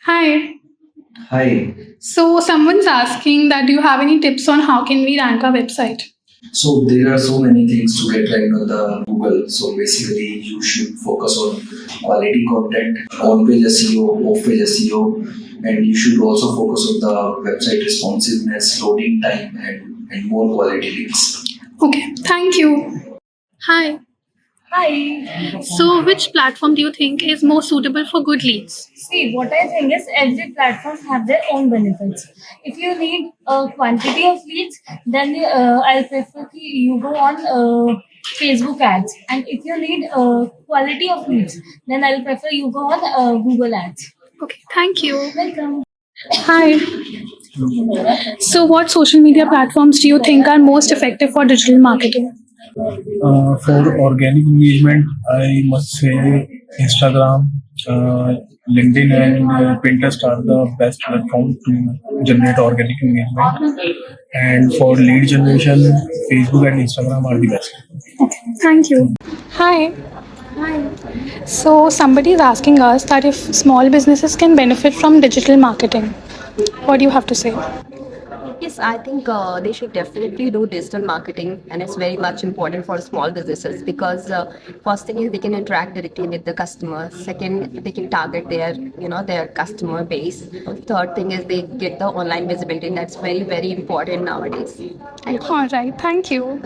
Hi. Hi. So someone's asking that do you have any tips on how can we rank our website? So there are so many things to get right on the Google. So basically, you should focus on quality content, on-page SEO, off-page SEO, and you should also focus on the website responsiveness, loading time, and more quality links. Okay, thank you. Hi. Hi. So which platform do you think is more suitable for good leads? See, what I think is every platform have their own benefits. If you need a quantity of leads, then I'll prefer you go on Facebook ads. And if you need quality of leads, then I'll prefer you go on Google ads. Okay, thank you. Welcome. Hi. So what social media platforms do you think are most effective for digital marketing? For organic engagement, I must say Instagram, LinkedIn, and Pinterest are the best platform to generate organic engagement. And for lead generation, Facebook and Instagram are the best. Thank you. Hi. Hi. So somebody is asking us that if small businesses can benefit from digital marketing. What do you have to say? Yes, I think they should definitely do digital marketing, and it's very much important for small businesses because first thing is they can interact directly with the customer. Second, they can target their customer base. Third thing is they get the online visibility, and that's very important nowadays. Thank you. All right, thank you.